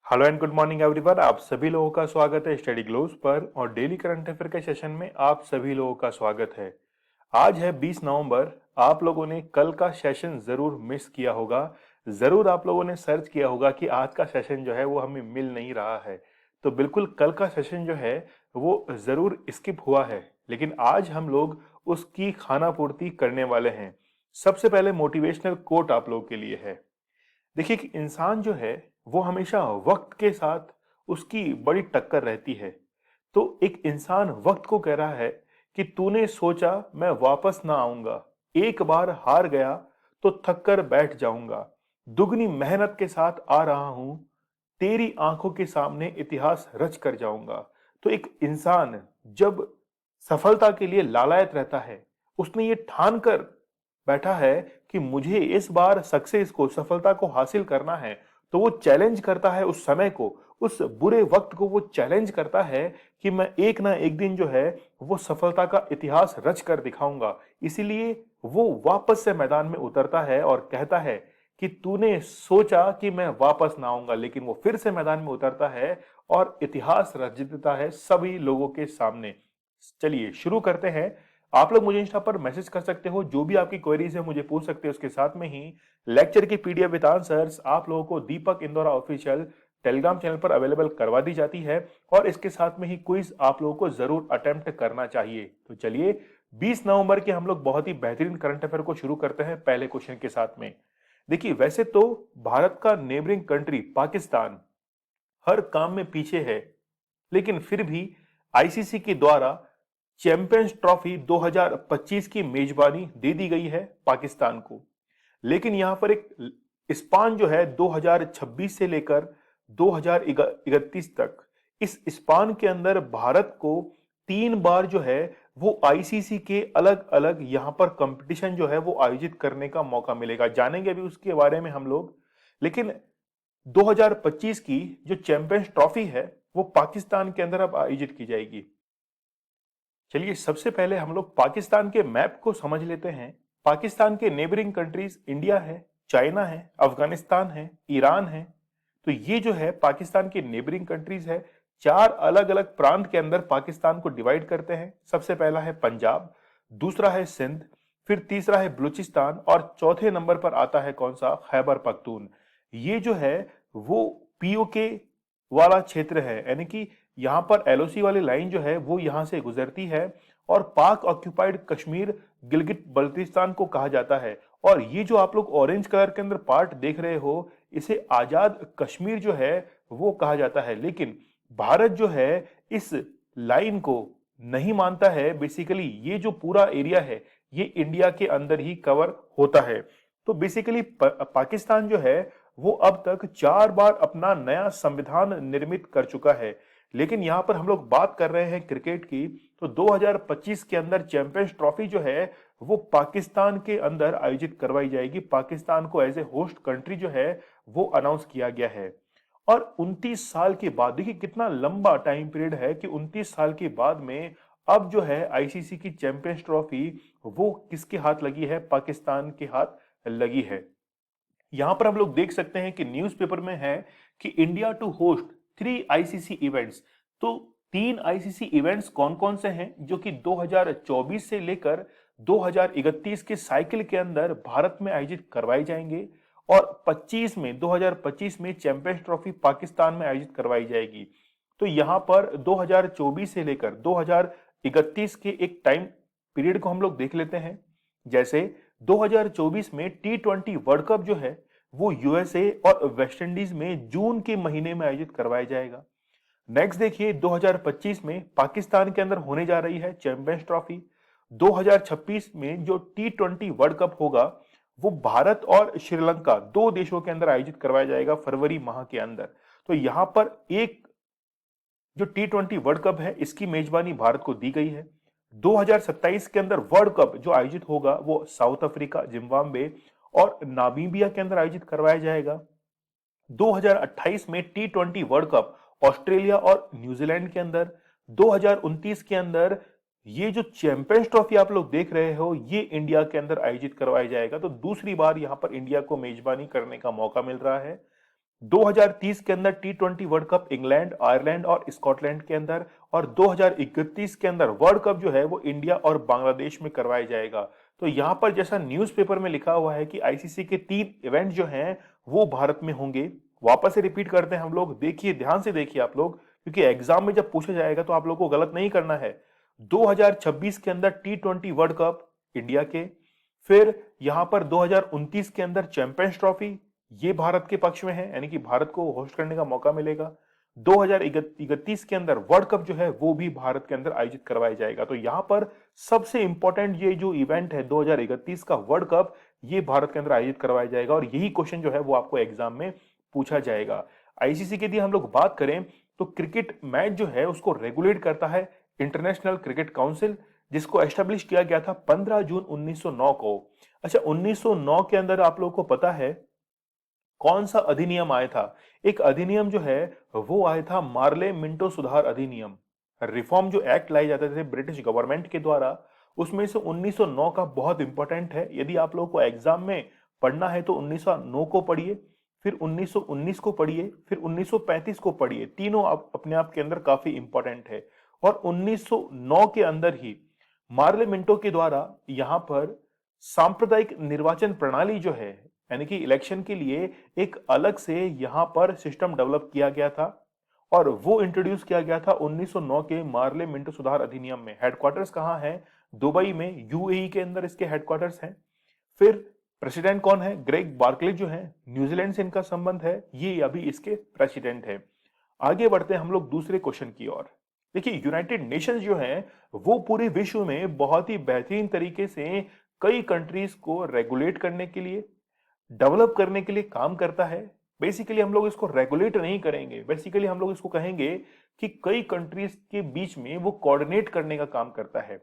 Hello and good morning everyone. आप सभी लोगों का स्वागत है स्टडी ग्लोव्स पर और डेली करंट अफेयर के सेशन में आप सभी लोगों का स्वागत है। आज है 20 नवंबर। आप लोगों ने कल का सेशन जरूर मिस किया होगा। जरूर आप लोगों ने सर्च किया होगा कि आज का सेशन जो है वो हमें मिल नहीं रहा है। तो बिल्कुल कल का सेशन जो है वो जरूर स्किप हुआ है, लेकिन आज हम लोग उसकी खाना पूर्ति करने वाले हैं। सबसे पहले मोटिवेशनल कोट आप लोगों के लिए है। देखिए कि इंसान जो है वो हमेशा वक्त के साथ उसकी बड़ी टक्कर रहती है। तो एक इंसान वक्त को कह रहा है कि तूने सोचा मैं वापस ना आऊंगा, एक बार हार गया तो थक कर बैठ जाऊंगा, दुगनी मेहनत के साथ आ रहा हूं, तेरी आंखों के सामने इतिहास रच कर जाऊंगा। तो एक इंसान जब सफलता के लिए लालायत रहता है, उसने ये ठान कर बैठा है कि मुझे इस बार सक्सेस को, सफलता को हासिल करना है, तो वो चैलेंज करता है उस समय को, उस बुरे वक्त को वो चैलेंज करता है कि मैं एक ना एक दिन जो है वो सफलता का इतिहास रच कर दिखाऊंगा। इसीलिए वो वापस से मैदान में उतरता है और कहता है कि तूने सोचा कि मैं वापस ना आऊंगा, लेकिन वो फिर से मैदान में उतरता है और इतिहास रच देता है सभी लोगों के सामने। चलिए शुरू करते हैं। आप लोग मुझे इंस्टा पर मैसेज कर सकते हो, जो भी आपकी क्वेरीज है मुझे पूछ सकते हो। उसके साथ में ही लेक्चर की पीडीएफ विद आंसर्स आप लोगों को दीपक इंदौरा ऑफिशियल टेलीग्राम चैनल पर अवेलेबल करवा दी जाती है, और इसके साथ में ही क्विज आप लोगों को जरूर अटेम्प्ट करना चाहिए। तो चलिए 20 नवंबर के हम लोग बहुत ही बेहतरीन करंट अफेयर को शुरू करते हैं पहले क्वेश्चन के साथ में। देखिए वैसे तो भारत का नेबरिंग कंट्री पाकिस्तान हर काम में पीछे है, लेकिन फिर भी आईसीसी के द्वारा चैंपियंस ट्रॉफी 2025 की मेजबानी दे दी गई है पाकिस्तान को। लेकिन यहां पर एक स्पान जो है 2026 से लेकर 2031 तक, इस स्पान के अंदर भारत को 3 बार जो है वो आईसीसी के अलग अलग यहां पर कंपटीशन जो है वो आयोजित करने का मौका मिलेगा। जानेंगे अभी उसके बारे में हम लोग। लेकिन 2025 की जो चैंपियंस ट्रॉफी है वो पाकिस्तान के अंदर अब आयोजित की जाएगी। चलिए सबसे पहले हम लोग पाकिस्तान के मैप को समझ लेते हैं। पाकिस्तान के नेबरिंग कंट्रीज इंडिया है, चाइना है, अफगानिस्तान है, ईरान है। तो ये जो है पाकिस्तान के नेबरिंग कंट्रीज है। 4 अलग अलग प्रांत के अंदर पाकिस्तान को डिवाइड करते हैं। सबसे पहला है पंजाब, दूसरा है सिंध, फिर तीसरा है बलूचिस्तान और चौथे नंबर पर आता है कौन सा, खैबर पख्तून। ये जो है वो पीओके वाला क्षेत्र है, यानी कि यहां पर एलओसी वाली लाइन जो है वो यहां से गुजरती है और पाक ऑक्यूपाइड कश्मीर गिलगित बल्तिस्तान को कहा जाता है। और ये जो आप लोग ऑरेंज कलर के अंदर पार्ट देख रहे हो, इसे आजाद कश्मीर जो है वो कहा जाता है। लेकिन भारत जो है इस लाइन को नहीं मानता है। बेसिकली ये जो पूरा एरिया है ये इंडिया के अंदर ही कवर होता है। तो बेसिकली पाकिस्तान जो है वो अब तक 4 बार अपना नया संविधान निर्मित कर चुका है। लेकिन यहां पर हम लोग बात कर रहे हैं क्रिकेट की, तो 2025 के अंदर चैंपियंस ट्रॉफी जो है वो पाकिस्तान के अंदर आयोजित करवाई जाएगी। पाकिस्तान को एज ए होस्ट कंट्री जो है वो अनाउंस किया गया है। और 29 साल के बाद, देखिए कितना लंबा टाइम पीरियड है कि 29 साल के बाद में अब जो है आईसीसी की चैंपियंस ट्रॉफी वो किसके हाथ लगी है, पाकिस्तान के हाथ लगी है। यहां पर हम लोग देख सकते हैं कि न्यूज़पेपर में है कि India to host 3 ICC events. तो 3 आईसीसी इवेंट्स कौन कौन से हैं जो कि 2024 से लेकर 2031 के साइकिल के अंदर भारत में आयोजित करवाए जाएंगे। और 2025 में चैंपियंस ट्रॉफी पाकिस्तान में आयोजित करवाई जाएगी। तो यहां पर 2024 से लेकर 2031 के एक टाइम पीरियड को हम लोग देख लेते हैं। जैसे 2024 में टी20 वर्ल्ड कप जो है वो यूएसए और वेस्ट इंडीज में जून के महीने में आयोजित करवाया जाएगा। नेक्स्ट देखिए 2025 में पाकिस्तान के अंदर होने जा रही है चैंपियंस ट्रॉफी। 2026 में जो टी20 वर्ल्ड कप होगा वो भारत और श्रीलंका, दो देशों के अंदर आयोजित करवाया जाएगा फरवरी माह के अंदर। तो यहां पर एक जो टी20 वर्ल्ड कप है इसकी मेजबानी भारत को दी गई है। 2027 के अंदर वर्ल्ड कप जो आयोजित होगा वो साउथ अफ्रीका, जिम्बाब्वे और नामीबिया के अंदर आयोजित करवाया जाएगा। 2028 में टी20 वर्ल्ड कप ऑस्ट्रेलिया और न्यूजीलैंड के अंदर। 2029 के अंदर ये जो चैंपियंस ट्रॉफी आप लोग देख रहे हो ये इंडिया के अंदर आयोजित करवाया जाएगा। तो दूसरी बार यहां पर इंडिया को मेजबानी करने का मौका मिल रहा है। 2030 के अंदर टी20 वर्ल्ड कप इंग्लैंड, आयरलैंड और स्कॉटलैंड के अंदर, और 2031 के अंदर वर्ल्ड कप जो है वो इंडिया और बांग्लादेश में करवाया जाएगा। तो यहां पर जैसा न्यूज़पेपर में लिखा हुआ है कि आईसीसी के 3 इवेंट जो हैं वो भारत में होंगे। वापस से रिपीट करते हैं हम लोग, देखिए ध्यान से देखिए आप लोग, क्योंकि एग्जाम में जब पूछा जाएगा तो आप लोग को गलत नहीं करना है। 2026 के अंदर टी20 वर्ल्ड कप इंडिया के, फिर यहां पर 2029 के अंदर चैंपियंस ट्रॉफी, ये भारत के पक्ष में है, यानी कि भारत को होस्ट करने का मौका मिलेगा। 2031 के अंदर वर्ल्ड कप जो है वो भी भारत के अंदर आयोजित करवाया जाएगा। तो यहां पर सबसे इंपॉर्टेंट ये जो इवेंट है 2031 का वर्ल्ड कप, ये भारत के अंदर आयोजित करवाया जाएगा, और यही क्वेश्चन जो है वो आपको एग्जाम में पूछा जाएगा। आईसीसी की यदि हम लोग बात करें तो क्रिकेट मैच जो है उसको रेगुलेट करता है इंटरनेशनल क्रिकेट काउंसिल, जिसको एस्टेब्लिश किया गया था 15 जून 1909 को। अच्छा, 1909 के अंदर आप लोगों को पता है कौन सा अधिनियम आया था? एक अधिनियम जो है वो आया था मार्ले मिंटो सुधार अधिनियम। रिफॉर्म जो एक्ट लाए जाते थे ब्रिटिश गवर्नमेंट के द्वारा, उसमें से 1909 का बहुत इंपॉर्टेंट है। यदि आप लोगों को एग्जाम में पढ़ना है तो 1909 को पढ़िए, फिर 1919 को पढ़िए, फिर 1935 को पढ़िए। तीनों अपने आप के अंदर काफी इंपॉर्टेंट है। और 1909 के अंदर ही मार्ले मिंटो के द्वारा यहां पर सांप्रदायिक निर्वाचन प्रणाली जो है, यानी कि इलेक्शन के लिए एक अलग से यहां पर सिस्टम डेवलप किया गया था, और वो इंट्रोड्यूस किया गया था 1909 के मार्ले मिंटो सुधार अधिनियम में। हेडक्वार्टर्स कहां है? दुबई में, यूएई के अंदर इसके हेडक्वार्टर्स हैं। फिर प्रेसिडेंट कौन है? ग्रेग बार्कले जो है, न्यूजीलैंड से इनका संबंध है, ये अभी इसके प्रेसिडेंट है। आगे बढ़ते हैं हम लोग दूसरे क्वेश्चन की ओर। देखिए, यूनाइटेड नेशंस जो है वो पूरे विश्व में बहुत ही बेहतरीन तरीके से कई कंट्रीज को रेगुलेट करने के लिए, डेवलप करने के लिए काम करता है। बेसिकली हम लोग इसको रेगुलेट नहीं करेंगे, बेसिकली हम लोग इसको कहेंगे कि कई कंट्रीज के बीच में वो कोऑर्डिनेट करने का काम करता है।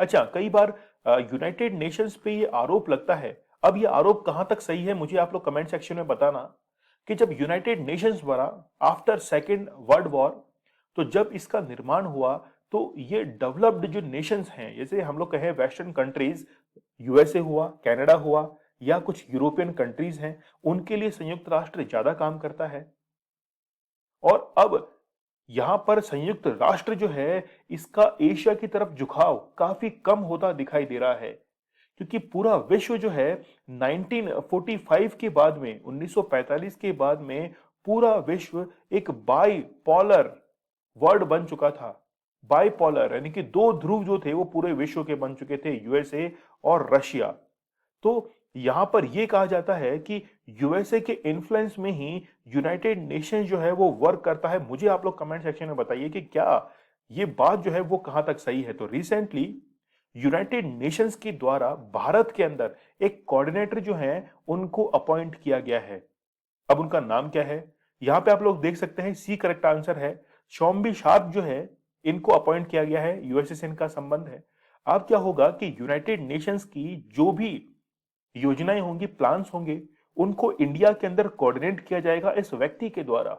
अच्छा, कई बार यूनाइटेड नेशंस पे ये आरोप लगता है। अब ये आरोप कहां तक सही है मुझे आप लोग कमेंट सेक्शन में बताना, कि जब यूनाइटेड नेशंस बना आफ्टर सेकेंड वर्ल्ड वॉर, तो जब इसका निर्माण हुआ तो ये डेवलप्ड जो नेशंस हैं, जैसे हम लोग कहें वेस्टर्न कंट्रीज, यूएसए हुआ, कनाडा हुआ, या कुछ यूरोपियन कंट्रीज हैं, उनके लिए संयुक्त राष्ट्र ज्यादा काम करता है। और अब यहां पर संयुक्त राष्ट्र जो है इसका एशिया की तरफ झुकाव काफी कम होता दिखाई दे रहा है, क्योंकि पूरा विश्व जो है 1945 के बाद में, 1945 के बाद में पूरा विश्व एक बाईपोलर वर्ल्ड बन चुका था। बाईपोलर यानी कि दो ध्रुव जो थे वो पूरे विश्व के बन चुके थे, यूएसए और रशिया। तो यहां पर यह कहा जाता है कि यूएसए के इन्फ्लुएंस में ही यूनाइटेड नेशंस जो है वो वर्क करता है। मुझे आप लोग कमेंट सेक्शन में बताइए कि क्या ये बात जो है वो कहां तक सही है। तो रिसेंटली यूनाइटेड नेशंस के द्वारा भारत के अंदर एक कोऑर्डिनेटर जो है उनको अपॉइंट किया गया है। अब उनका नाम क्या है? यहां पे आप लोग देख सकते हैं, सी करेक्ट आंसर है। शॉम्बी शार्प जो है इनको अपॉइंट किया गया है, यूएसए से इनका संबंध है। अब क्या होगा कि यूनाइटेड नेशंस की जो भी योजनाएं होंगी, प्लान्स होंगे, उनको इंडिया के अंदर कोऑर्डिनेट किया जाएगा इस व्यक्ति के द्वारा।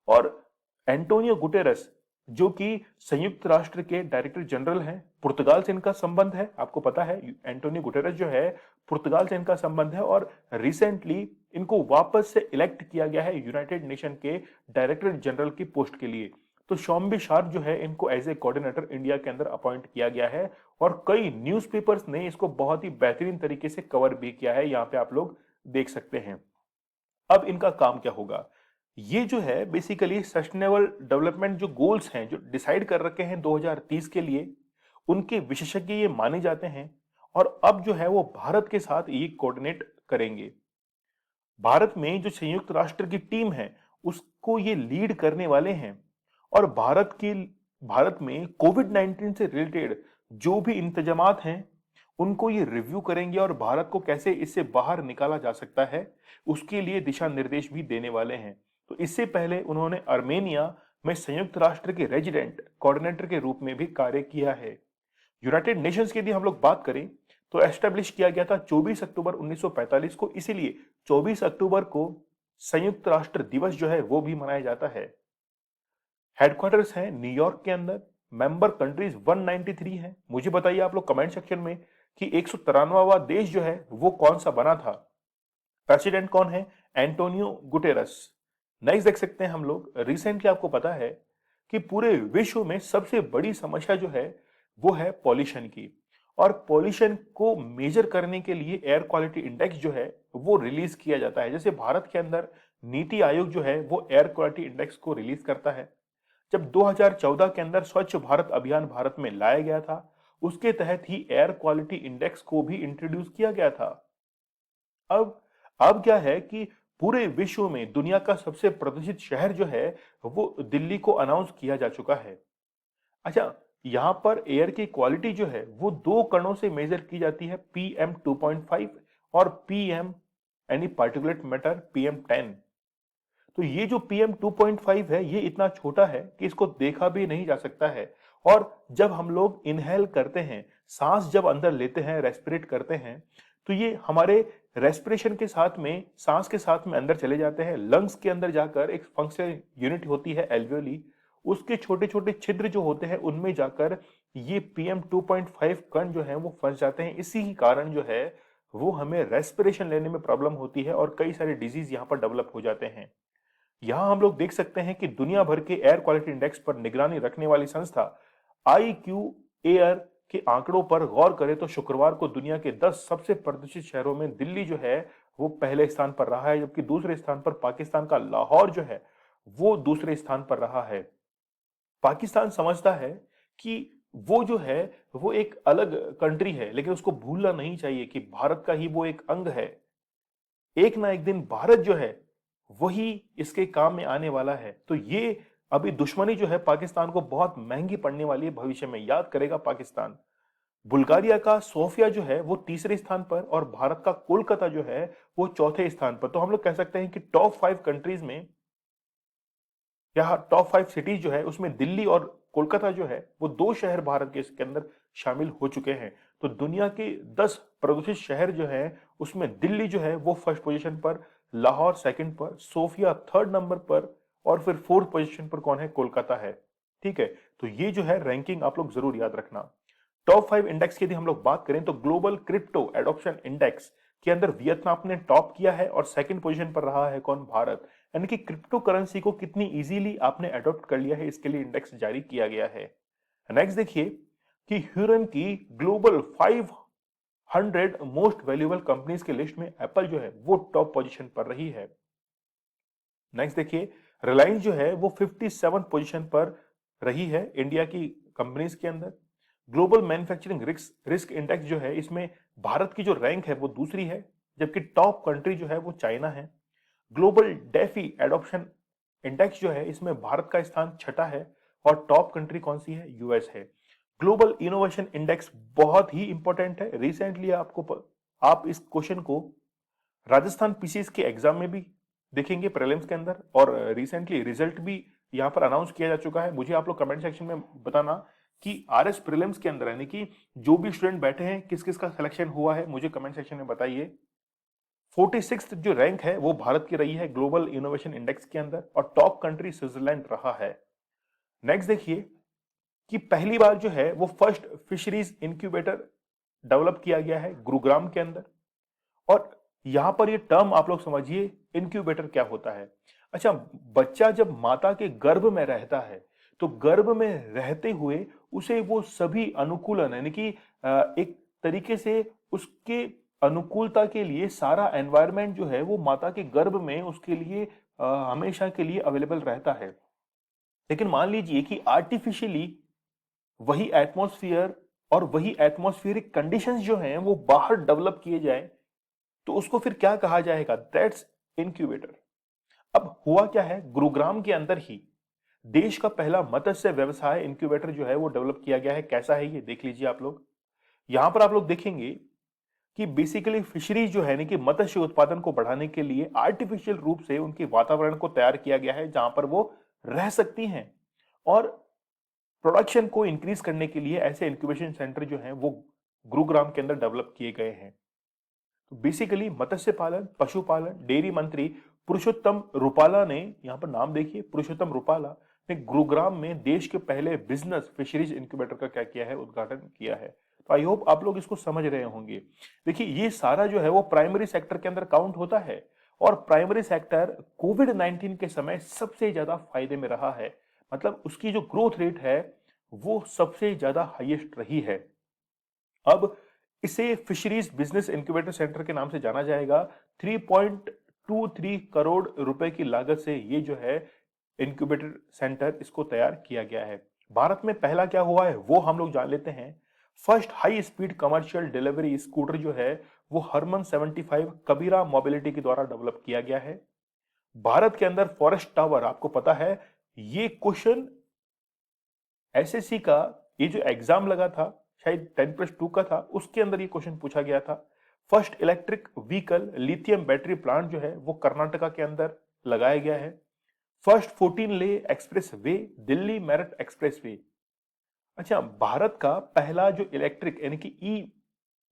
और एंटोनियो गुटेरस जो कि संयुक्त राष्ट्र के डायरेक्टर जनरल हैं, पुर्तगाल से इनका संबंध है, आपको पता है एंटोनियो गुटेरस जो है पुर्तगाल से इनका संबंध है, और रिसेंटली इनको वापस से इलेक्ट किया गया है यूनाइटेड नेशन के डायरेक्टर जनरल की पोस्ट के लिए। तो शॉम्बी शार्प जो है इनको एज ए कोऑर्डिनेटर इंडिया के अंदर अपॉइंट किया गया है, और कई न्यूज़पेपर्स ने इसको बहुत ही बेहतरीन तरीके से कवर भी किया है, यहाँ पे आप लोग देख सकते हैं। अब इनका काम क्या होगा? ये जो है बेसिकली सस्टेनेबल डेवलपमेंट जो गोल्स हैं जो डिसाइड कर रखे हैं 2030 के लिए, उनके विशेषज्ञ ये माने जाते हैं, और अब जो है वो भारत के साथ ये कोऑर्डिनेट करेंगे। भारत में जो संयुक्त राष्ट्र की टीम है उसको ये लीड करने वाले हैं, और भारत में कोविड 19 से रिलेटेड जो भी इंतजामात हैं उनको ये रिव्यू करेंगे, और भारत को कैसे इससे बाहर निकाला जा सकता है उसके लिए दिशा निर्देश भी देने वाले हैं। तो इससे पहले उन्होंने अर्मेनिया में संयुक्त राष्ट्र के रेजिडेंट कोऑर्डिनेटर के रूप में भी कार्य किया है। यूनाइटेड नेशंस की यदि हम लोग बात करें तो एस्टेब्लिश किया गया था 24 अक्टूबर 1945 को, इसीलिए 24 अक्टूबर को संयुक्त राष्ट्र दिवस जो है वो भी मनाया जाता है। हेडक्वार्टर्स है न्यूयॉर्क के अंदर, मेंबर कंट्रीज 193 है। मुझे बताइए आप लोग कमेंट सेक्शन में कि 193वां देश जो है वो कौन सा बना था। प्रेसिडेंट कौन है? Antonio Guterres. नेक्स्ट देख सकते हैं हम लोग, रिसेंटली आपको पता है कि पूरे विश्व में सबसे बड़ी समस्या जो है वो है पॉल्यूशन की, और पॉल्यूशन को मेजर करने के लिए एयर क्वालिटी इंडेक्स जो है वो रिलीज किया जाता है। जैसे भारत के अंदर नीति आयोग जो है वो एयर क्वालिटी इंडेक्स को रिलीज करता है। जब 2014 के अंदर स्वच्छ भारत अभियान भारत में लाया गया था, उसके तहत ही एयर क्वालिटी इंडेक्स को भी इंट्रोड्यूस किया गया था। अब अब क्या है कि पूरे विश्व में दुनिया का सबसे प्रदूषित शहर जो है वो दिल्ली को अनाउंस किया जा चुका है। अच्छा, यहाँ पर एयर की क्वालिटी जो है वो दो कणों से मेजर की जाती है, पीएम 2.5 और पीएम यानी पार्टिकुलेट मैटर पीएम 10। तो ये जो पीएम 2.5 है ये इतना छोटा है कि इसको देखा भी नहीं जा सकता है। और जब हम लोग इनहेल करते हैं, सांस जब अंदर लेते हैं, रेस्पिरेट करते हैं, तो ये हमारे रेस्पिरेशन के साथ में, सांस के साथ में अंदर चले जाते हैं। लंग्स के अंदर जाकर एक फंक्शनल यूनिट होती है एल्वियोली, उसके छोटे छोटे छिद्र जो होते हैं उनमें जाकर ये पीएम 2.5 कण जो है वो फंस जाते हैं। इसी कारण जो है वो हमें रेस्पिरेशन लेने में प्रॉब्लम होती है और कई सारे डिजीज यहाँ पर डेवलप हो जाते हैं। यहां हम लोग देख सकते हैं कि दुनिया भर के एयर क्वालिटी इंडेक्स पर निगरानी रखने वाली संस्था आईक्यू एयर के आंकड़ों पर गौर करें तो शुक्रवार को दुनिया के 10 सबसे प्रदूषित शहरों में दिल्ली जो है वो पहले स्थान पर रहा है, जबकि दूसरे स्थान पर पाकिस्तान का लाहौर जो है वो दूसरे स्थान पर रहा है। पाकिस्तान समझता है कि वो जो है वो एक अलग कंट्री है, लेकिन उसको भूलना नहीं चाहिए कि भारत का ही वो एक अंग है। एक ना एक दिन भारत जो है वही इसके काम में आने वाला है। तो ये अभी दुश्मनी जो है पाकिस्तान को बहुत महंगी पड़ने वाली है, भविष्य में याद करेगा पाकिस्तान। बुल्गारिया का सोफिया जो है वो तीसरे स्थान पर और भारत का कोलकाता जो है वो चौथे स्थान पर। तो हम लोग कह सकते हैं कि टॉप 5 कंट्रीज में या टॉप 5 सिटीज जो है उसमें दिल्ली और कोलकाता जो है वो दो शहर भारत के इसके अंदर शामिल हो चुके हैं। तो दुनिया के 10 प्रदूषित शहर जो है उसमें दिल्ली जो है वो फर्स्ट पोजीशन पर, लाहौर सेकंड पर, सोफिया थर्ड नंबर पर, और फिर फोर्थ पोजीशन पर कौन है? कोलकाता है। ठीक है, तो ये जो है रैंकिंग आप लोग जरूर याद रखना। टॉप 5 इंडेक्स की यदि हम लोग बात करें तो ग्लोबल क्रिप्टो एडॉप्शन इंडेक्स के अंदर वियतनाम ने टॉप किया है और सेकंड पोजीशन पर रहा है कौन? भारत। यानी कि क्रिप्टो करेंसी को कितनी इजीली आपने अडॉप्ट कर लिया है, इसके लिए इंडेक्स जारी किया गया है। नेक्स्ट देखिए कि ह्यूरन की ग्लोबल 500 मोस्ट वैल्यूएबल कंपनीज के लिस्ट में एप्पल जो है वो टॉप पोजीशन पर रही है। नेक्स्ट देखिए, रिलायंस जो है वो 57 पोजीशन पर रही है इंडिया की कंपनीज के अंदर। ग्लोबल मैन्युफैक्चरिंग रिस्क इंडेक्स जो है इसमें भारत की जो रैंक है वो दूसरी है, जबकि टॉप कंट्री जो है वो चाइना है। ग्लोबल डेफी एडॉप्शन इंडेक्स जो है इसमें भारत का स्थान छठा है और टॉप कंट्री कौन सी है? यूएस है। ग्लोबल इनोवेशन इंडेक्स बहुत ही इंपॉर्टेंट है। रिसेंटली आप इस क्वेश्चन को राजस्थान पीसीएस के एग्जाम में भी देखेंगे प्रीलिम्स के अंदर, और रिसेंटली रिजल्ट भी यहां पर अनाउंस किया जा चुका है। मुझे आप लोग कमेंट सेक्शन में बताना कि आरएस प्रीलिम्स के अंदर यानी कि जो भी स्टूडेंट बैठे हैं किस किस का सिलेक्शन हुआ है, मुझे कमेंट सेक्शन में बताइए। 46th जो रैंक है वो भारत की रही है ग्लोबल इनोवेशन इंडेक्स के अंदर, और टॉप कंट्री स्विट्जरलैंड रहा है। नेक्स्ट देखिए कि पहली बार जो है वो फर्स्ट फिशरीज इंक्यूबेटर डेवलप किया गया है गुरुग्राम के अंदर। और यहां पर ये टर्म आप लोग समझिए, इंक्यूबेटर क्या होता है। अच्छा, बच्चा जब माता के गर्भ में रहता है तो गर्भ में रहते हुए उसे वो सभी अनुकूलन यानी कि एक तरीके से उसके अनुकूलता के लिए सारा एनवायरनमेंट जो है वो माता के गर्भ में उसके लिए हमेशा के लिए अवेलेबल रहता है। लेकिन मान लीजिए कि आर्टिफिशियली वही एटमॉस्फेयर और वही एटमॉस्फेरिक कंडीशंस जो हैं वो बाहर डेवलप किए जाए, तो उसको फिर क्या कहा जाएगा? That's incubator. अब हुआ क्या है, गुरुग्राम के अंदर ही देश का पहला मत्स्य व्यवसाय इंक्यूबेटर जो है वो डेवलप किया गया है। कैसा है ये देख लीजिए आप लोग। यहां पर आप लोग देखेंगे कि बेसिकली फिशरीज जो है यानी कि मत्स्य उत्पादन को बढ़ाने के लिए आर्टिफिशियल रूप से उनके वातावरण को तैयार किया गया है जहां पर वो रह सकती हैं, और प्रोडक्शन को इंक्रीज करने के लिए ऐसे इंक्यूबेशन सेंटर जो हैं वो गुरुग्राम के अंदर डेवलप किए गए हैं। तो बेसिकली मत्स्य पालन, पशुपालन, डेयरी मंत्री पुरुषोत्तम रुपाला ने, यहां पर नाम देखिए पुरुषोत्तम रुपाला ने गुरुग्राम में देश के पहले बिजनेस फिशरीज इंक्यूबेटर का क्या किया है? उद्घाटन किया है। तो आई होप आप लोग इसको समझ रहे होंगे। देखिए ये सारा जो है वो प्राइमरी सेक्टर के अंदर काउंट होता है और प्राइमरी सेक्टर कोविड 19 के समय सबसे ज्यादा फायदे में रहा है। मतलब उसकी जो ग्रोथ रेट है वो सबसे ज्यादा हाईएस्ट रही है। अब इसे फिशरीज बिजनेस इंक्यूबेटर सेंटर के नाम से जाना जाएगा। 3.23 करोड़ रुपए की लागत से ये जो है इंक्यूबेटर सेंटर इसको तैयार किया गया है। भारत में पहला क्या हुआ है वो हम लोग जान लेते हैं। First high speed commercial delivery scooter जो है वो हरमन 75 कबीरा मोबिलिटी के द्वारा डेवलप किया गया है। भारत के अंदर फॉरेस्ट टावर, आपको पता है ये क्वेश्चन एसएससी का ये जो एग्जाम लगा था शायद 10+2 का था, उसके अंदर ये क्वेश्चन पूछा गया था। First electric vehicle lithium battery plant जो है वो कर्नाटका के अंदर लगाया गया है। फर्स्ट 14 ले express way Delhi Meerut express way. अच्छा, भारत का पहला जो इलेक्ट्रिक यानी कि ई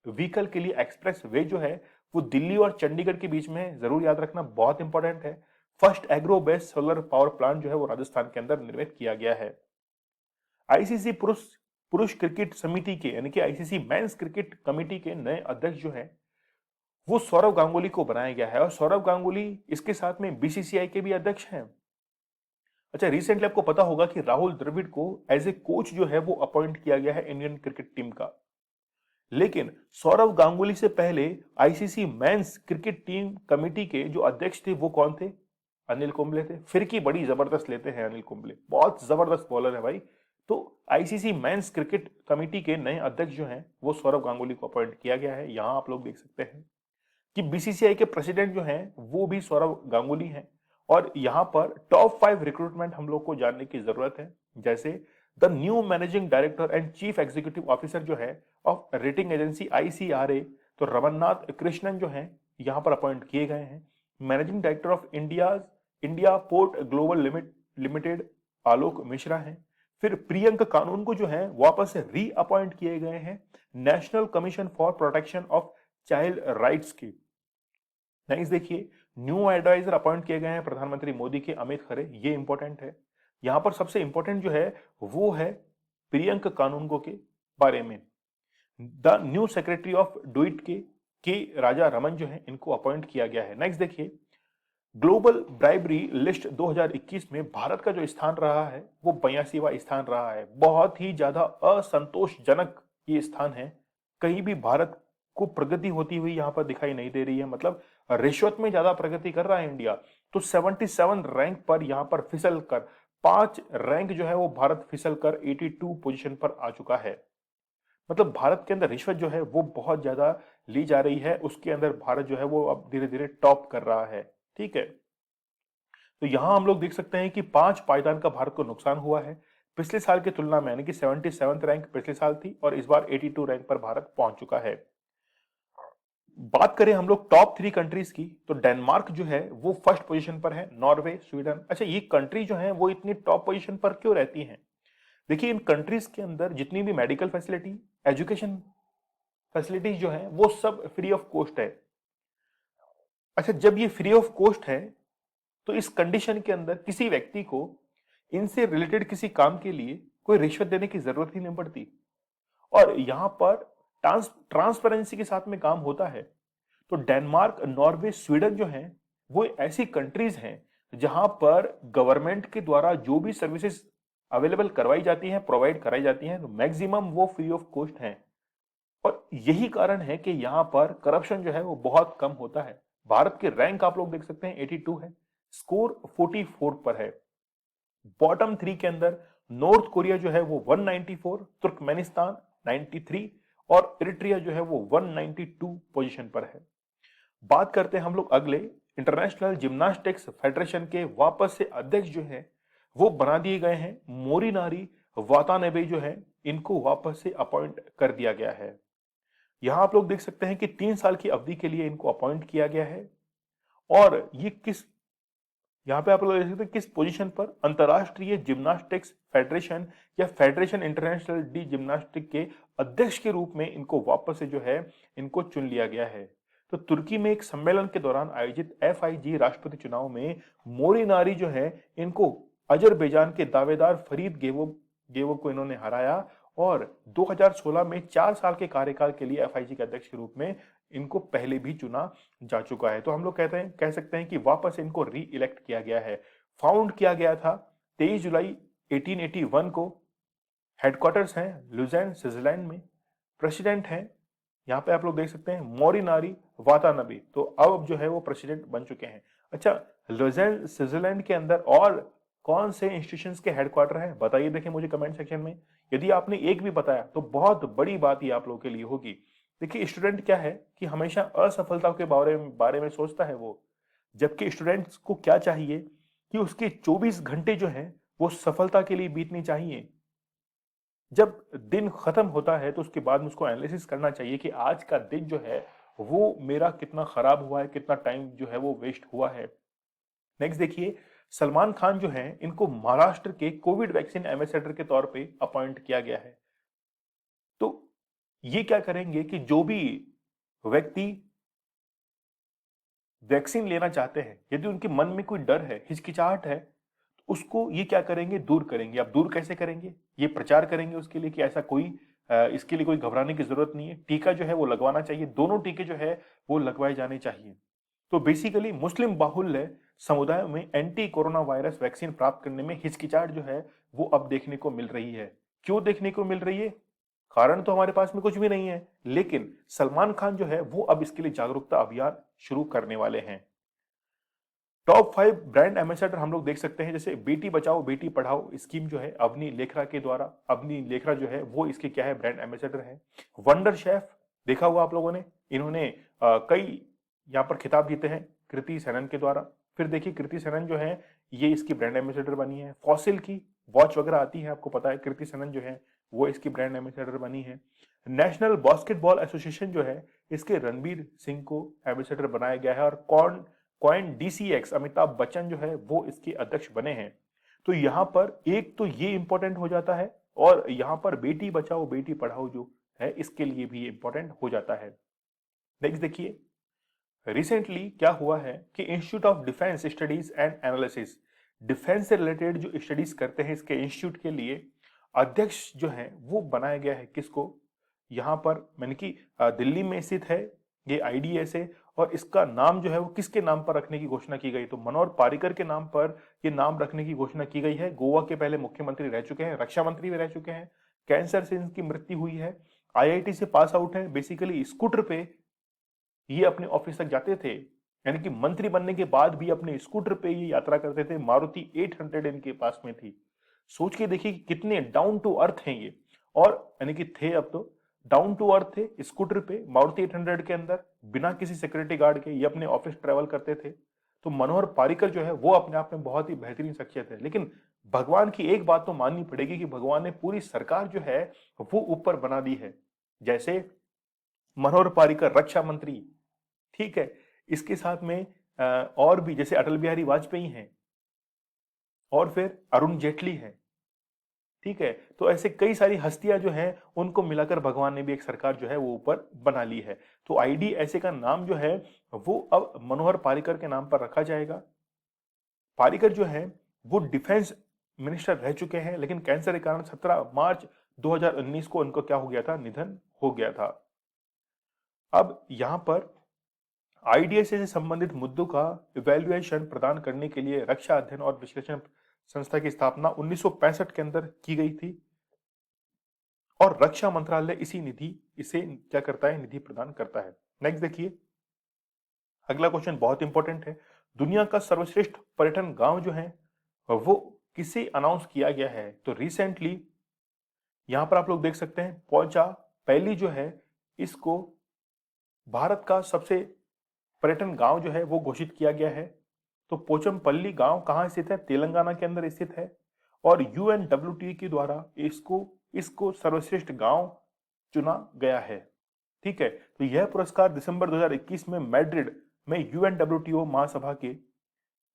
व्हीकल के लिए एक्सप्रेस वे जो है वो दिल्ली और चंडीगढ़ के बीच में, जरूर याद रखना, बहुत इंपॉर्टेंट है। First agro based solar power plant जो है वो राजस्थान के अंदर निर्मित किया गया है। आईसीसी पुरुष पुरुष क्रिकेट समिति के यानी कि आईसीसी मेंस क्रिकेट कमेटी के नए अध्यक्ष जो हैं वो सौरव गांगुली को बनाया गया है और सौरव गांगुली इसके साथ में बीसीसीआई के भी अध्यक्ष हैं। अच्छा, रिसेंटली आपको पता होगा कि राहुल द्रविड़ को एज ए कोच जो है वो अपॉइंट किया गया है इंडियन क्रिकेट टीम का। लेकिन सौरव गांगुली से पहले ICC men's cricket team committee के जो अध्यक्ष थे वो कौन थे? अनिल कुंबले थे। फिरकी बड़ी जबरदस्त लेते हैं अनिल कुंबले, बहुत जबरदस्त बॉलर है भाई। तो आईसीसी मेंस क्रिकेट कमेटी के नए अध्यक्ष जो हैं वो सौरव गांगुली को अपॉइंट किया गया है। यहां आप लोग देख सकते हैं कि बीसीसीआई के प्रेसिडेंट जो हैं वो भी सौरव गांगुली हैं। और यहां पर टॉप 5 रिक्रूटमेंट हम लोग को जानने की जरूरत है। जैसे the new managing director and chief executive officer जो है ऑफ रेटिंग एजेंसी आईसीआरए, तो रमन्नाथ कृष्णन जो है यहां पर अपॉइंट किए गए हैं। Managing director of India Port Global Limited Alok Mishra हैं। फिर प्रियंक कानून को जो है वापस से री अपॉइंट किए गए हैं national commission for protection of child rights की। नेक्स्ट देखिए, न्यू एडवाइजर अपॉइंट किए गए हैं प्रधानमंत्री मोदी के अमित खरे। ये इंपॉर्टेंट है। यहां पर सबसे इंपॉर्टेंट जो है वो है प्रियंक कानूनगो के बारे में। The new secretary of do it के राजा रमन जो है इनको अपॉइंट किया गया है। नेक्स्ट देखिए, ग्लोबल ब्राइबरी लिस्ट 2021 में भारत का जो स्थान रहा है वो 82वां स्थान रहा है। बहुत ही ज्यादा असंतोषजनक ये स्थान है। कहीं भी भारत को प्रगति होती हुई यहाँ पर दिखाई नहीं दे रही है। मतलब रिश्वत में ज्यादा प्रगति कर रहा है इंडिया, तो 77 रैंक पर यहाँ पर फिसल कर 5 रैंक जो है वो भारत फिसल कर 82 पोजीशन पर आ चुका है। मतलब भारत के अंदर रिश्वत जो है वो बहुत ज्यादा ली जा रही है। उसके अंदर भारत जो है वो अब धीरे धीरे टॉप कर रहा है। ठीक है, तो यहां हम लोग देख सकते हैं कि 5 पायदान का भारत को नुकसान हुआ है पिछले साल की तुलना में, यानी कि 77 रैंक पिछले साल थी और इस बार 82 रैंक पर भारत पहुंच चुका है। बात करें हम लोग टॉप 3 कंट्रीज की, तो डेनमार्क जो है वो फर्स्ट पोजीशन पर है, नॉर्वे, स्वीडन। अच्छा, ये कंट्री जो है वो इतनी टॉप पोजीशन पर क्यों रहती हैं? देखिए, इन कंट्रीज के अंदर जितनी भी मेडिकल फैसिलिटी, एजुकेशन फैसिलिटीज जो है वो सब फ्री ऑफ कॉस्ट है। अच्छा, जब ये फ्री ऑफ कॉस्ट है तो इस कंडीशन के अंदर किसी व्यक्ति को इनसे रिलेटेड किसी काम के लिए कोई रिश्वत देने की जरूरत ही नहीं पड़ती और यहां पर ट्रांसपेरेंसी के साथ में काम होता है। तो डेनमार्क, नॉर्वे, स्वीडन जो हैं वो ऐसी कंट्रीज हैं जहां पर गवर्नमेंट के द्वारा जो भी सर्विसेज अवेलेबल करवाई जाती हैं, प्रोवाइड कराई जाती हैं, तो मैक्सिमम वो फ्री ऑफ कॉस्ट हैं। और यही कारण है कि यहां पर करप्शन जो है वो बहुत कम होता है। भारत के रैंक आप लोग देख सकते हैं 82 है, स्कोर 44 पर है। बॉटम 3 के अंदर नॉर्थ कोरिया जो है वो 194, तुर्कमेनिस्तान 93 और इरिट्रिया जो है वो 192 पोजीशन पर है। बात करते हैं हम लोग अगले, इंटरनेशनल जिम्नास्टिक्स फेडरेशन के वापस से अध्यक्ष जो है वो बना दिए गए हैं मोरिनारी वातानेबे जो है इनको वापस से अपॉइंट कर दिया गया है। यहां आप लोग देख सकते हैं कि 3 साल की अवधि के लिए इनको अपॉइंट किया गया है और ये किस, यहां पे आप लोग देख सकते हैं किस पोजीशन पर, अंतरराष्ट्रीय जिम्नास्टिक्स फेडरेशन या फेडरेशन इंटरनेशनल डी जिम्नास्टिक के अध्यक्ष के रूप में इनको वापस से जो है इनको चुन लिया गया है। तो तुर्की में एक सम्मेलन के दौरान आयोजित एफआईजी राष्ट्रपति चुनाव में मोरिनारी जो है इनको अजरबैजान के दावेदार फरीद गेवो को इन्होंने हराया और 2016 में 4 साल के कार्यकाल के लिए एफआईसी के अध्यक्ष के रूप में इनको पहले भी चुना जा चुका है। तो हम लोग कह सकते हैं कि वापस इनको री इलेक्ट किया गया है। फाउंड किया गया था 23 जुलाई 1881 को। हेडक्वार्टर्स हैं लुज़ेर्न स्विट्जरलैंड में। प्रेसिडेंट हैं, यहाँ पे आप लोग देख सकते हैं, मोरिनारी वातानबे। तो अब जो है वो प्रेसिडेंट बन चुके हैं। अच्छा, लुज़ेर्न स्विट्जरलैंड के अंदर और कौन से इंस्टीट्यूशंस के हेडक्वार्टर हैं बताइए, देखें मुझे कमेंट सेक्शन में। यदि आपने एक भी बताया तो बहुत बड़ी बात ये आप लोगों के लिए होगी। देखिए, स्टूडेंट क्या है कि हमेशा असफलता के बारे में सोचता है वो, जबकि स्टूडेंट्स को क्या चाहिए कि उसके 24 घंटे जो है वो सफलता के लिए बीतनी चाहिए। जब दिन खत्म होता है तो उसके बाद मुझको एनालिसिस करना चाहिए कि आज का दिन जो है वो मेरा कितना खराब हुआ है, कितना टाइम जो है वो वेस्ट हुआ है। नेक्स्ट देखिए, सलमान खान जो है इनको महाराष्ट्र के कोविड वैक्सीन एम्बेसडर के तौर पे अपॉइंट किया गया है। तो ये क्या करेंगे कि जो भी व्यक्ति वैक्सीन लेना चाहते हैं, यदि उनके मन में कोई डर है, हिचकिचाहट है, तो उसको ये क्या करेंगे, दूर करेंगे। अब दूर कैसे करेंगे, ये प्रचार करेंगे उसके लिए कि ऐसा कोई इसके लिए कोई घबराने की जरूरत नहीं है, टीका जो है वो लगवाना चाहिए, दोनों टीके जो है वो लगवाए जाने चाहिए। तो बेसिकली मुस्लिम बाहुल्य समुदाय में एंटी कोरोना वायरस वैक्सीन प्राप्त करने में हिचकिचाहट जो है वो अब देखने को मिल रही है। क्यों देखने को मिल रही है? कारण तो हमारे पास में कुछ भी नहीं है, लेकिन सलमान खान जो है वो अब इसके लिए जागरूकता अभियान शुरू करने वाले हैं। टॉप 5 ब्रांड एम्बेसडर हम लोग देख सकते हैं, जैसे बेटी बचाओ बेटी पढ़ाओ स्कीम जो है अवनी लेखरा के द्वारा, अवनी लेखरा जो है वो इसके क्या है, ब्रांड एम्बेसडर है। वंडर शेफ देखा हुआ आप लोगों ने, इन्होंने कई यहाँ पर खिताब जीते हैं कृति सेनन के द्वारा। फिर देखिए, कृति सेनन जो है ये इसकी ब्रांड एम्बेसडर बनी है। फॉसिल की वॉच वगैरह आती है, आपको पता है, कृति सेनन जो है वो इसकी ब्रांड एम्बेसडर बनी है। नेशनल बास्केटबॉल एसोसिएशन जो है इसके रणबीर सिंह को एम्बेसडर बनाया गया है, और कॉइन डीसीएक्स अमिताभ बच्चन जो है वो इसके अध्यक्ष बने हैं। तो यहां पर एक तो ये इंपॉर्टेंट हो जाता है, और यहां पर बेटी बचाओ बेटी पढ़ाओ जो है इसके लिए भी इंपॉर्टेंट हो जाता है। नेक्स्ट देखिए, रिसेंटली क्या हुआ है कि institute of defence studies and analysis, defence से रिलेटेड जो स्टडीज करते हैं इसके इंस्टीट्यूट के लिए अध्यक्ष जो है वो बनाया गया है। किसको? यहाँ पर मैंने कि दिल्ली में स्थित है ये आईडीएसए, और इसका नाम जो है वो किसके नाम पर रखने की घोषणा की गई? तो मनोहर पारिकर के नाम पर ये नाम रखने की घोषणा की गई है। गोवा के पहले मुख्यमंत्री रह चुके हैं, रक्षा मंत्री भी रह चुके हैं, कैंसर से इनकी मृत्यु हुई है, आईआईटी से पास आउट है। बेसिकली स्कूटर पे ये अपने ऑफिस तक जाते थे, यानी कि मंत्री बनने के बाद भी अपने स्कूटर पे ये यात्रा करते थे। मारुति 800 इनके पास में थी। सोच के देखिए कितने डाउन टू अर्थ हैं ये, और यानी कि थे, अब तो डाउन टू अर्थ थे। स्कूटर पे मारुति 800 के अंदर बिना किसी सिक्योरिटी गार्ड के ये अपने ऑफिस ट्रेवल करते थे। तो मनोहर पारिकर जो है वो अपने आप में बहुत ही बेहतरीन शख्सियत है। लेकिन भगवान की एक बात तो माननी पड़ेगी कि भगवान ने पूरी सरकार जो है वो ऊपर बना दी है। जैसे मनोहर पारिकर रक्षा मंत्री, ठीक है, इसके साथ में और भी जैसे अटल बिहारी वाजपेयी हैं, और फिर अरुण जेटली हैं, ठीक है। तो ऐसे कई सारी हस्तियां जो हैं उनको मिलाकर भगवान ने भी एक सरकार जो है वो ऊपर बना ली है। तो आईडी ऐसे का नाम जो है वो अब मनोहर पारिकर के नाम पर रखा जाएगा। पारिकर जो है वो डिफेंस मिनिस्टर रह चुके हैं, लेकिन कैंसर के कारण 17 मार्च 2019 को उनको क्या हो गया था, निधन हो गया था। अब यहां पर आईडीएसए से संबंधित मुद्दों का इवैल्यूएशन प्रदान करने के लिए रक्षा अध्ययन और विश्लेषण संस्था की स्थापना 1965 के अंदर की गई थी, और रक्षा मंत्रालय इसे क्या करता है, निधि प्रदान करता है। नेक्स्ट देखिए, अगला क्वेश्चन बहुत इंपॉर्टेंट है। दुनिया का सर्वश्रेष्ठ पर्यटन गांव जो है वो किसे अनाउंस किया गया है? तो रिसेंटली यहां पर आप लोग देख सकते हैं, पहुंचा पहली जो है इसको भारत का सबसे पर्यटन गांव जो है वो घोषित किया गया है। तो पोचमपल्ली गांव कहां स्थित है? तेलंगाना के अंदर स्थित है, और यूएनडब्ल्यूटी के द्वारा इसको इसको सर्वश्रेष्ठ गांव चुना गया है, ठीक है। तो यह पुरस्कार दिसंबर 2021 में मैड्रिड में यूएनडब्ल्यूटीओ महासभा के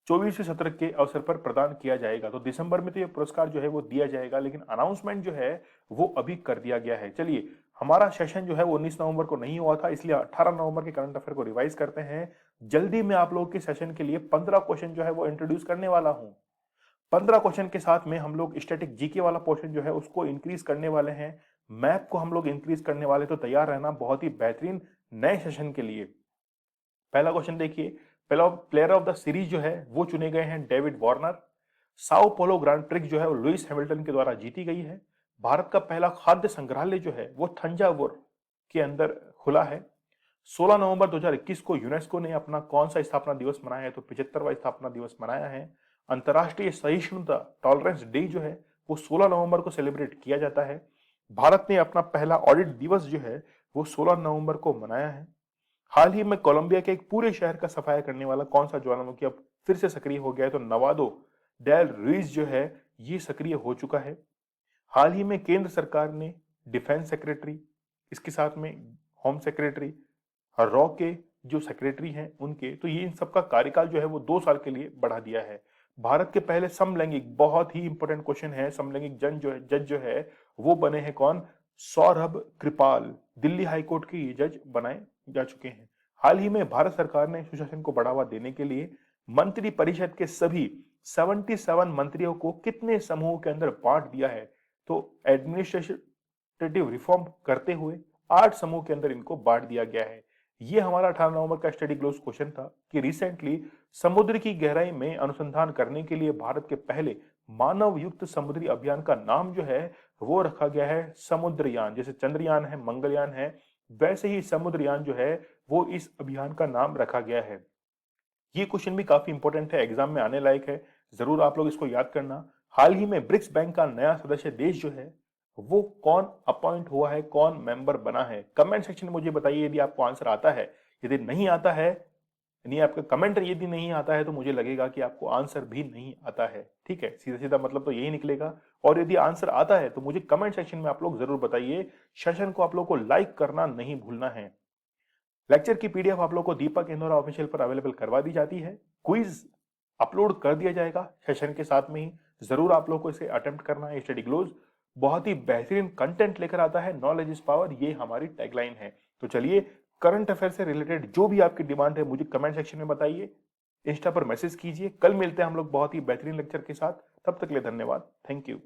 24वें सत्र के अवसर पर प्रदान किया जाएगा। तो दिसंबर में तो यह पुरस्कार जो है वो दिया जाएगा, लेकिन अनाउंसमेंट जो है वो अभी कर दिया गया है। चलिए, हमारा सेशन जो है वो 19 नवंबर को नहीं हुआ था, इसलिए 18 नवंबर के करंट अफेयर को रिवाइज करते हैं। जल्दी मैं आप लोगों के सेशन के लिए 15 क्वेश्चन जो है वो इंट्रोड्यूस करने वाला हूं। 15 क्वेश्चन के साथ में हम लोग स्टैटिक जीके वाला पोर्शन जो है उसको इंक्रीज करने वाले हैं। मैप को हम लोग इंक्रीज करने वाले, तो तैयार रहना बहुत ही बेहतरीन नए सेशन के लिए। पहला क्वेश्चन देखिए, पहला प्लेयर ऑफ द सीरीज जो है वो चुने गए हैं David Warner. Sao Paulo grand prix जो है वो लुइस हैमिल्टन के द्वारा जीती गई है। भारत का पहला खाद्य संग्रहालय जो है वो थंजावुर के अंदर खुला है। 16 नवंबर 2021 को यूनेस्को ने अपना कौन सा स्थापना दिवस मनाया है, तो 75वां स्थापना दिवस मनाया है। अंतर्राष्ट्रीय सहिष्णुता टॉलरेंस डे जो है वो 16 नवंबर को सेलिब्रेट किया जाता है। भारत ने अपना पहला ऑडिट दिवस जो है वो 16 नवंबर को मनाया है। हाल ही में कोलंबिया के एक पूरे शहर का सफाया करने वाला कौन सा ज्वालामुखी अब फिर से सक्रिय हो गया है, तो नवादो डेल रुइस जो है ये सक्रिय हो चुका है। हाल ही में केंद्र सरकार ने डिफेंस सेक्रेटरी, इसके साथ में होम सेक्रेटरी, रॉ के जो सेक्रेटरी हैं उनके, तो ये इन सबका कार्यकाल जो है वो 2 साल के लिए बढ़ा दिया है। भारत के पहले समलैंगिक, बहुत ही इंपॉर्टेंट क्वेश्चन है, समलैंगिक जज जो है वो बने हैं कौन, सौरभ कृपाल, दिल्ली हाईकोर्ट के ये जज बनाए जा चुके हैं। हाल ही में भारत सरकार ने सुशासन को बढ़ावा देने के लिए मंत्री परिषद के सभी 77 मंत्रियों को कितने समूह के अंदर बांट दिया है, तो एडमिनिस्ट्रेटिव रिफॉर्म करते हुए 8 समूह के अंदर इनको बांट दिया गया है। ये हमारा 18 नवंबर का स्टडी ग्लोस क्वेश्चन था कि रिसेंटली समुद्र की गहराई में अनुसंधान करने के लिए भारत के पहले मानव युक्त समुद्री अभियान का नाम जो है वो रखा गया है समुद्रयान। जैसे चंद्रयान है, मंगलयान है, वैसे ही समुद्रयान जो है वो इस अभियान का नाम रखा गया है। ये क्वेश्चन भी काफी इंपॉर्टेंट है, एग्जाम में आने लायक है, जरूर आप लोग इसको याद करना। हाल ही में ब्रिक्स बैंक का नया सदस्य देश जो है वो कौन अपॉइंट हुआ है, कौन मेंबर बना है, कमेंट सेक्शन में मुझे बताइए यदि आपको आंसर आता है। यदि नहीं आता है, यानी आपका कमेंट यदि नहीं आता है, तो मुझे लगेगा कि आपको आंसर भी नहीं आता है। ठीक है, सीधा सीधा मतलब तो यही निकलेगा। और यदि आंसर आता है तो मुझे कमेंट सेक्शन में आप लोग जरूर बताइए। सेशन को आप लोग को लाइक करना नहीं भूलना है। लेक्चर की पीडीएफ आप लोग को दीपक इंदौरा ऑफिशियल पर अवेलेबल करवा दी जाती है। क्विज अपलोड कर दिया जाएगा सेशन के साथ में ही, जरूर आप लोग को इसे अटेम्प्ट करना है। स्टडी ग्लोज बहुत ही बेहतरीन कंटेंट लेकर आता है, नॉलेज इज पावर, ये हमारी टैगलाइन है। तो चलिए, करंट अफेयर से रिलेटेड जो भी आपकी डिमांड है मुझे कमेंट सेक्शन में बताइए, इंस्टा पर मैसेज कीजिए। कल मिलते हैं हम लोग बहुत ही बेहतरीन लेक्चर के साथ, तब तक के लिए धन्यवाद, थैंक यू।